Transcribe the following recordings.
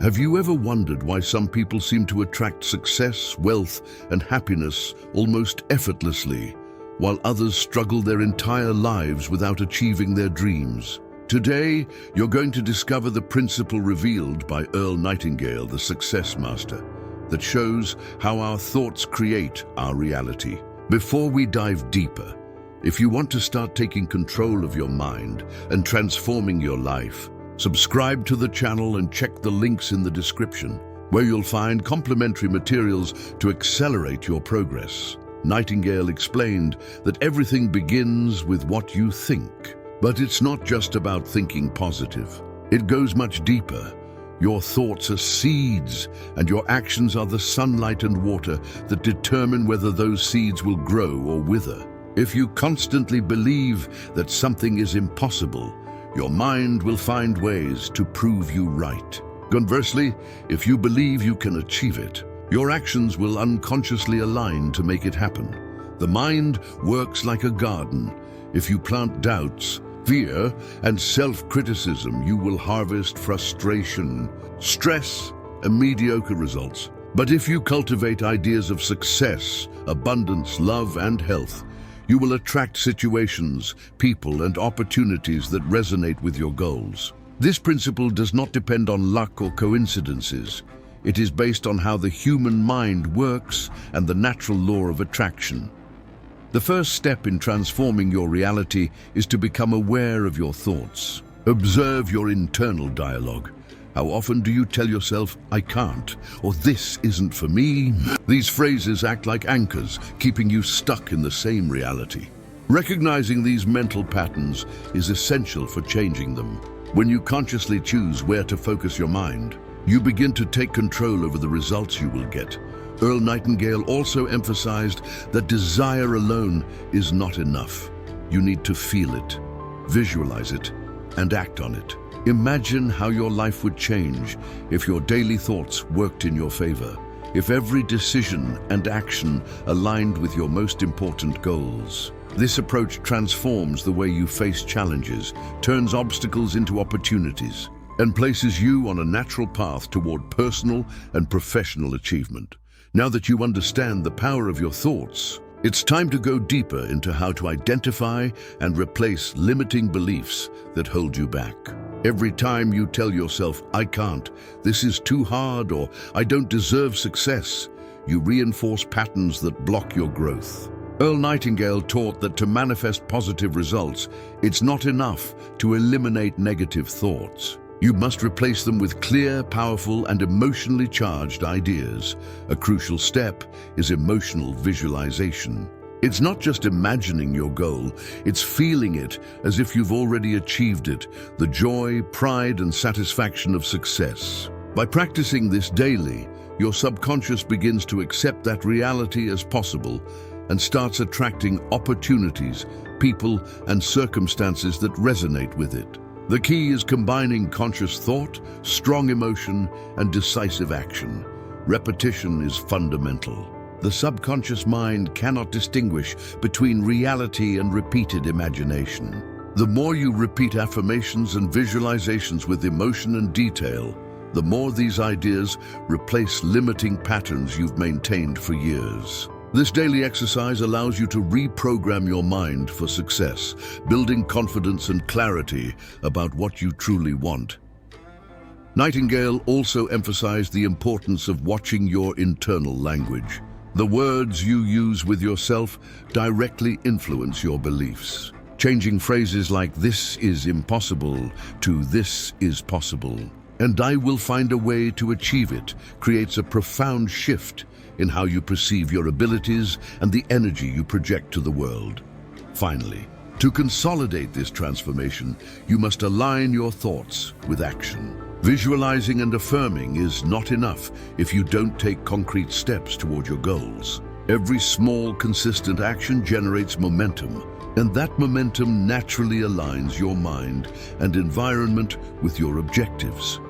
Have you ever wondered why some people seem to attract success, wealth, and happiness almost effortlessly, while others struggle their entire lives without achieving their dreams? Today, you're going to discover the principle revealed by Earl Nightingale, the success master, that shows how our thoughts create our reality. Before we dive deeper, if you want to start taking control of your mind and transforming your life, subscribe to the channel and check the links in the description, where you'll find complimentary materials to accelerate your progress. Nightingale explained that everything begins with what you think. But it's not just about thinking positive. It goes much deeper. Your thoughts are seeds, and your actions are the sunlight and water that determine whether those seeds will grow or wither. If you constantly believe that something is impossible, your mind will find ways to prove you right. Conversely, if you believe you can achieve it, your actions will unconsciously align to make it happen. The mind works like a garden. If you plant doubts, fear, and self-criticism, you will harvest frustration, stress, and mediocre results. But if you cultivate ideas of success, abundance, love, and health, you will attract situations, people, and opportunities that resonate with your goals. This principle does not depend on luck or coincidences. It is based on how the human mind works and the natural law of attraction. The first step in transforming your reality is to become aware of your thoughts. Observe your internal dialogue. How often do you tell yourself, "I can't," or "this isn't for me"? These phrases act like anchors, keeping you stuck in the same reality. Recognizing these mental patterns is essential for changing them. When you consciously choose where to focus your mind, you begin to take control over the results you will get. Earl Nightingale also emphasized that desire alone is not enough. You need to feel it, visualize it, and act on it. Imagine how your life would change if your daily thoughts worked in your favor, if every decision and action aligned with your most important goals. This approach transforms the way you face challenges, turns obstacles into opportunities, and places you on a natural path toward personal and professional achievement. Now that you understand the power of your thoughts, it's time to go deeper into how to identify and replace limiting beliefs that hold you back. Every time you tell yourself, "I can't," "this is too hard," or "I don't deserve success," you reinforce patterns that block your growth. Earl Nightingale taught that to manifest positive results, it's not enough to eliminate negative thoughts. You must replace them with clear, powerful, and emotionally charged ideas. A crucial step is emotional visualization. It's not just imagining your goal, it's feeling it as if you've already achieved it, the joy, pride, and satisfaction of success. By practicing this daily, your subconscious begins to accept that reality as possible and starts attracting opportunities, people, and circumstances that resonate with it. The key is combining conscious thought, strong emotion, and decisive action. Repetition is fundamental. The subconscious mind cannot distinguish between reality and repeated imagination. The more you repeat affirmations and visualizations with emotion and detail, the more these ideas replace limiting patterns you've maintained for years. This daily exercise allows you to reprogram your mind for success, building confidence and clarity about what you truly want. Nightingale also emphasized the importance of watching your internal language. The words you use with yourself directly influence your beliefs. Changing phrases like "this is impossible" to "this is possible," and "I will find a way to achieve it," creates a profound shift in how you perceive your abilities and the energy you project to the world. Finally, to consolidate this transformation, you must align your thoughts with action. Visualizing and affirming is not enough if you don't take concrete steps toward your goals. Every small, consistent action generates momentum, and that momentum naturally aligns your mind and environment with your objectives.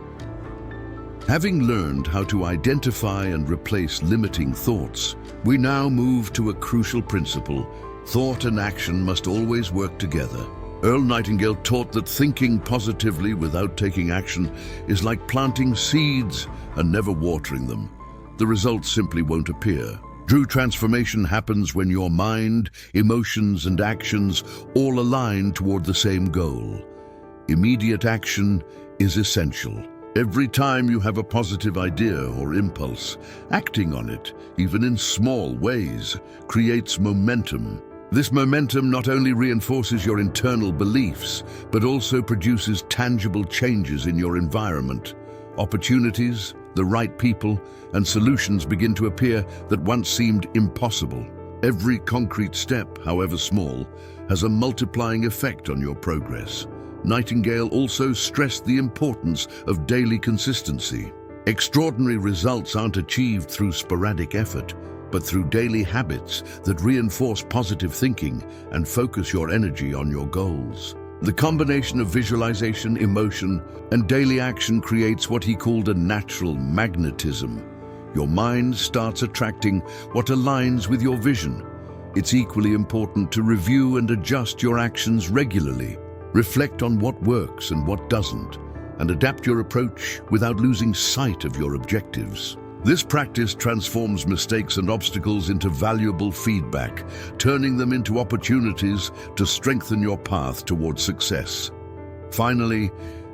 Having learned how to identify and replace limiting thoughts, we now move to a crucial principle. Thought and action must always work together. Earl Nightingale taught that thinking positively without taking action is like planting seeds and never watering them. The results simply won't appear. True transformation happens when your mind, emotions, and actions all align toward the same goal. Immediate action is essential. Every time you have a positive idea or impulse, acting on it, even in small ways, creates momentum. This momentum not only reinforces your internal beliefs, but also produces tangible changes in your environment. Opportunities, the right people, and solutions begin to appear that once seemed impossible. Every concrete step, however small, has a multiplying effect on your progress. Nightingale also stressed the importance of daily consistency. Extraordinary results aren't achieved through sporadic effort, but through daily habits that reinforce positive thinking and focus your energy on your goals. The combination of visualization, emotion, and daily action creates what he called a natural magnetism. Your mind starts attracting what aligns with your vision. It's equally important to review and adjust your actions regularly. Reflect on what works and what doesn't, and adapt your approach without losing sight of your objectives. This practice transforms mistakes and obstacles into valuable feedback, turning them into opportunities to strengthen your path towards success. Finally,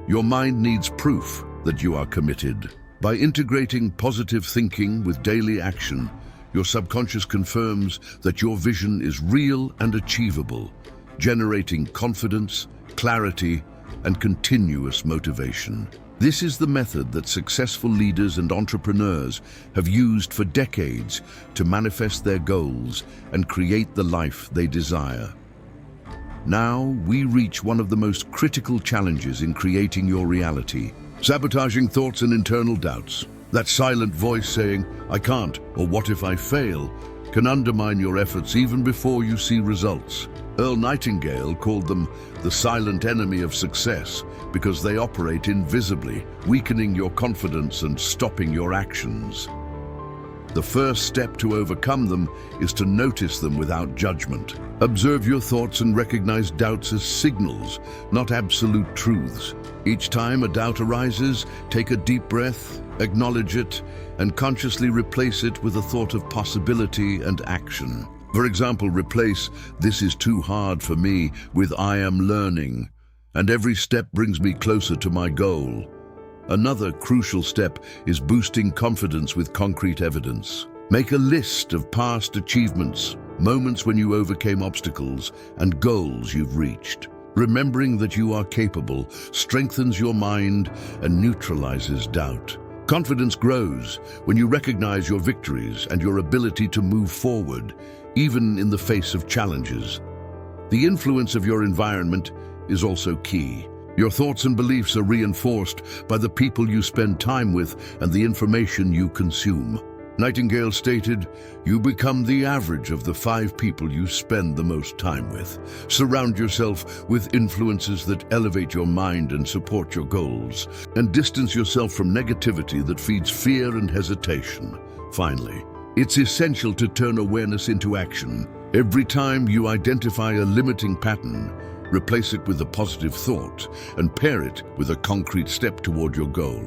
your mind needs proof that you are committed. By integrating positive thinking with daily action, your subconscious confirms that your vision is real and achievable, generating confidence, clarity, and continuous motivation. This is the method that successful leaders and entrepreneurs have used for decades to manifest their goals and create the life they desire. Now we reach one of the most critical challenges in creating your reality: sabotaging thoughts and internal doubts. That silent voice saying, "I can't," or "What if I fail?" can undermine your efforts even before you see results. Earl Nightingale called them the silent enemy of success because they operate invisibly, weakening your confidence and stopping your actions. The first step to overcome them is to notice them without judgment. Observe your thoughts and recognize doubts as signals, not absolute truths. Each time a doubt arises, take a deep breath, acknowledge it, and consciously replace it with a thought of possibility and action. For example, replace "This is too hard for me" with "I am learning, and every step brings me closer to my goal." Another crucial step is boosting confidence with concrete evidence. Make a list of past achievements, moments when you overcame obstacles, and goals you've reached. Remembering that you are capable strengthens your mind and neutralizes doubt. Confidence grows when you recognize your victories and your ability to move forward, even in the face of challenges. The influence of your environment is also key. Your thoughts and beliefs are reinforced by the people you spend time with and the information you consume. Nightingale stated, "You become the average of the 5 people you spend the most time with." Surround yourself with influences that elevate your mind and support your goals, and distance yourself from negativity that feeds fear and hesitation. Finally, it's essential to turn awareness into action. Every time you identify a limiting pattern, replace it with a positive thought and pair it with a concrete step toward your goal.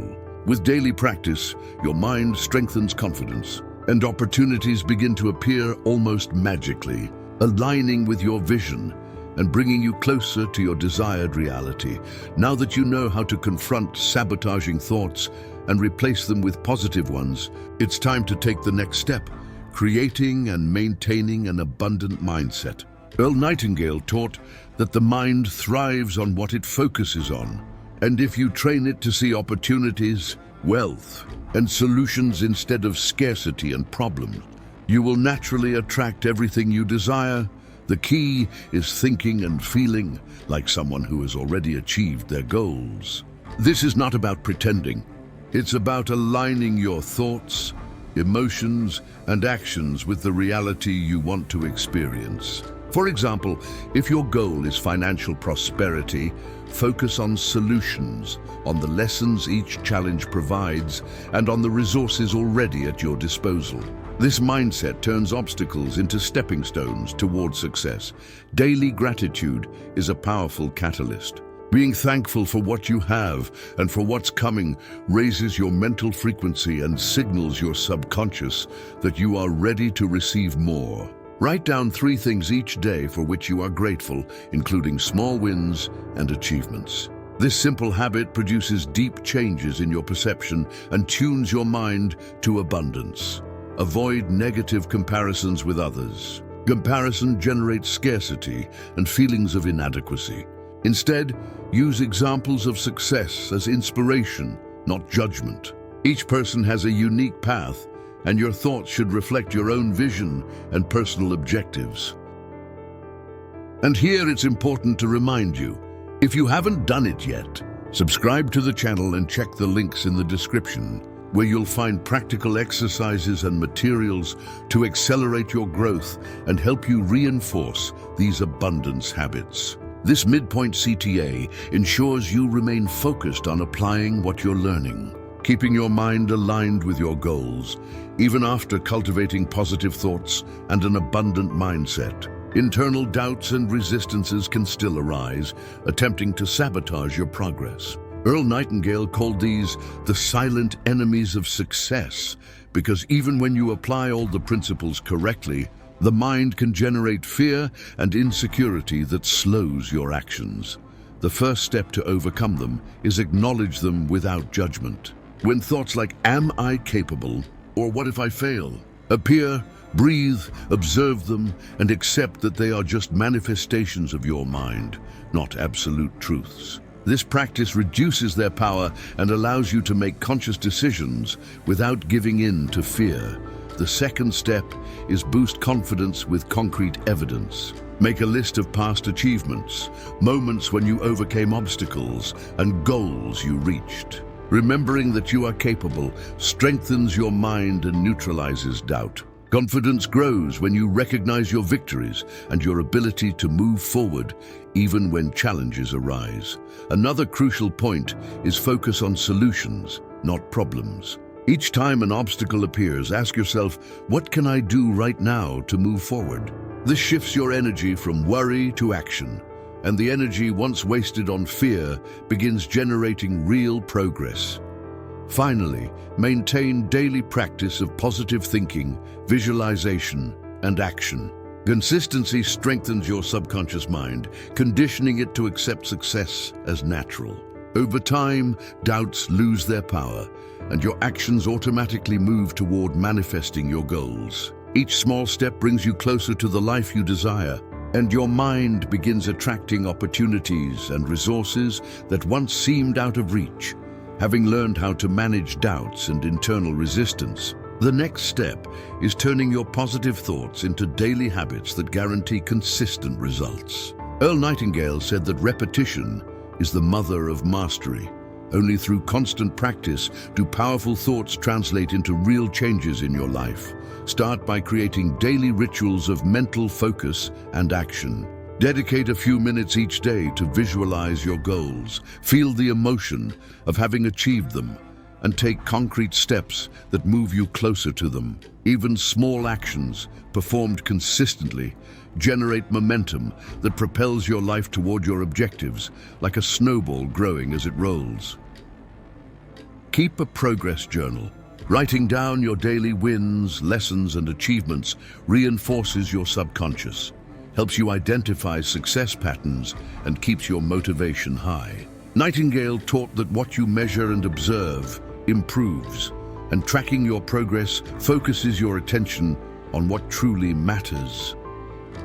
With daily practice, your mind strengthens confidence, and opportunities begin to appear almost magically, aligning with your vision and bringing you closer to your desired reality. Now that you know how to confront sabotaging thoughts and replace them with positive ones, it's time to take the next step, creating and maintaining an abundant mindset. Earl Nightingale taught that the mind thrives on what it focuses on, and if you train it to see opportunities, wealth, and solutions instead of scarcity and problems, you will naturally attract everything you desire. The key is thinking and feeling like someone who has already achieved their goals. This is not about pretending. It's about aligning your thoughts, emotions, and actions with the reality you want to experience. For example, if your goal is financial prosperity, focus on solutions, on the lessons each challenge provides, and on the resources already at your disposal. This mindset turns obstacles into stepping stones toward success. Daily gratitude is a powerful catalyst. Being thankful for what you have and for what's coming raises your mental frequency and signals your subconscious that you are ready to receive more. Write down 3 things each day for which you are grateful, including small wins and achievements. This simple habit produces deep changes in your perception and tunes your mind to abundance. Avoid negative comparisons with others. Comparison generates scarcity and feelings of inadequacy. Instead, use examples of success as inspiration, not judgment. Each person has a unique path, and your thoughts should reflect your own vision and personal objectives. And here it's important to remind you, if you haven't done it yet, subscribe to the channel and check the links in the description, where you'll find practical exercises and materials to accelerate your growth and help you reinforce these abundance habits. This midpoint CTA ensures you remain focused on applying what you're learning, keeping your mind aligned with your goals, even after cultivating positive thoughts and an abundant mindset. Internal doubts and resistances can still arise, attempting to sabotage your progress. Earl Nightingale called these the silent enemies of success, because even when you apply all the principles correctly, the mind can generate fear and insecurity that slows your actions. The first step to overcome them is acknowledge them without judgment. When thoughts like, "Am I capable?" or "What if I fail?" appear, breathe, observe them, and accept that they are just manifestations of your mind, not absolute truths. This practice reduces their power and allows you to make conscious decisions without giving in to fear. The second step is boost confidence with concrete evidence. Make a list of past achievements, moments when you overcame obstacles, and goals you reached. Remembering that you are capable strengthens your mind and neutralizes doubt. Confidence grows when you recognize your victories and your ability to move forward even when challenges arise. Another crucial point is focus on solutions, not problems. Each time an obstacle appears, ask yourself, what can I do right now to move forward? This shifts your energy from worry to action, and the energy once wasted on fear begins generating real progress. Finally, maintain daily practice of positive thinking, visualization, and action. Consistency strengthens your subconscious mind, conditioning it to accept success as natural. Over time, doubts lose their power, and your actions automatically move toward manifesting your goals. Each small step brings you closer to the life you desire, and your mind begins attracting opportunities and resources that once seemed out of reach. Having learned how to manage doubts and internal resistance, the next step is turning your positive thoughts into daily habits that guarantee consistent results. Earl Nightingale said that repetition is the mother of mastery. Only through constant practice do powerful thoughts translate into real changes in your life. Start by creating daily rituals of mental focus and action. Dedicate a few minutes each day to visualize your goals, feel the emotion of having achieved them, and take concrete steps that move you closer to them. Even small actions, performed consistently, generate momentum that propels your life toward your objectives, like a snowball growing as it rolls. Keep a progress journal. Writing down your daily wins, lessons, and achievements reinforces your subconscious, helps you identify success patterns, and keeps your motivation high. Nightingale taught that what you measure and observe improves, and tracking your progress focuses your attention on what truly matters.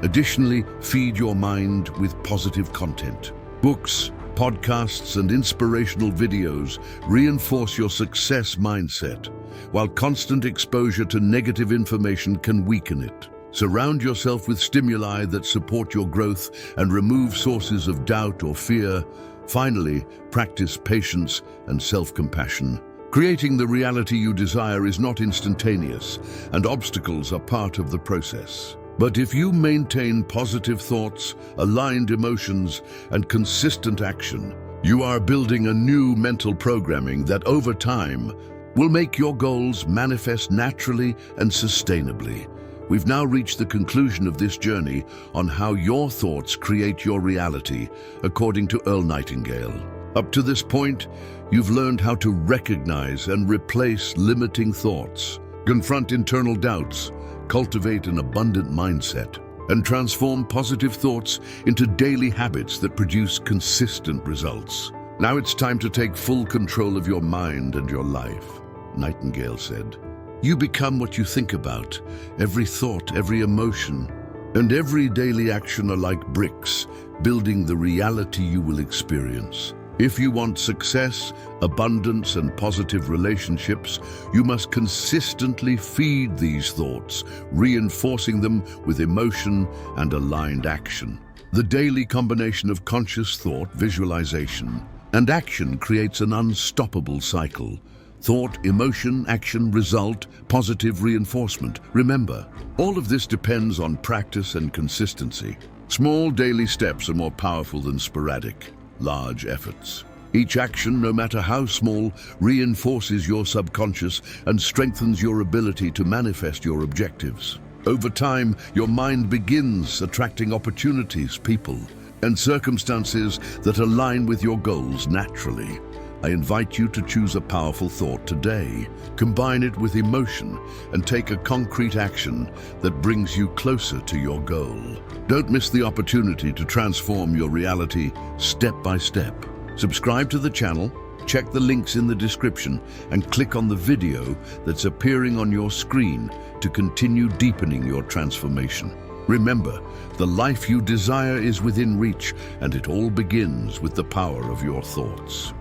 Additionally, feed your mind with positive content. Books, podcasts, and inspirational videos reinforce your success mindset, while constant exposure to negative information can weaken it. Surround yourself with stimuli that support your growth and remove sources of doubt or fear. Finally, practice patience and self-compassion. Creating the reality you desire is not instantaneous, and obstacles are part of the process. But if you maintain positive thoughts, aligned emotions, and consistent action, you are building a new mental programming that over time will make your goals manifest naturally and sustainably. We've now reached the conclusion of this journey on how your thoughts create your reality, according to Earl Nightingale. Up to this point, you've learned how to recognize and replace limiting thoughts, confront internal doubts, cultivate an abundant mindset, and transform positive thoughts into daily habits that produce consistent results. Now it's time to take full control of your mind and your life, Nightingale said. You become what you think about. Every thought, every emotion, and every daily action are like bricks, building the reality you will experience. If you want success, abundance, and positive relationships, you must consistently feed these thoughts, reinforcing them with emotion and aligned action. The daily combination of conscious thought, visualization, and action creates an unstoppable cycle. Thought, emotion, action, result, positive reinforcement. Remember, all of this depends on practice and consistency. Small daily steps are more powerful than sporadic, large efforts. Each action, no matter how small, reinforces your subconscious and strengthens your ability to manifest your objectives. Over time, your mind begins attracting opportunities, people, and circumstances that align with your goals naturally. I invite you to choose a powerful thought today, combine it with emotion, and take a concrete action that brings you closer to your goal. Don't miss the opportunity to transform your reality step by step. Subscribe to the channel, check the links in the description, and click on the video that's appearing on your screen to continue deepening your transformation. Remember, the life you desire is within reach, and it all begins with the power of your thoughts.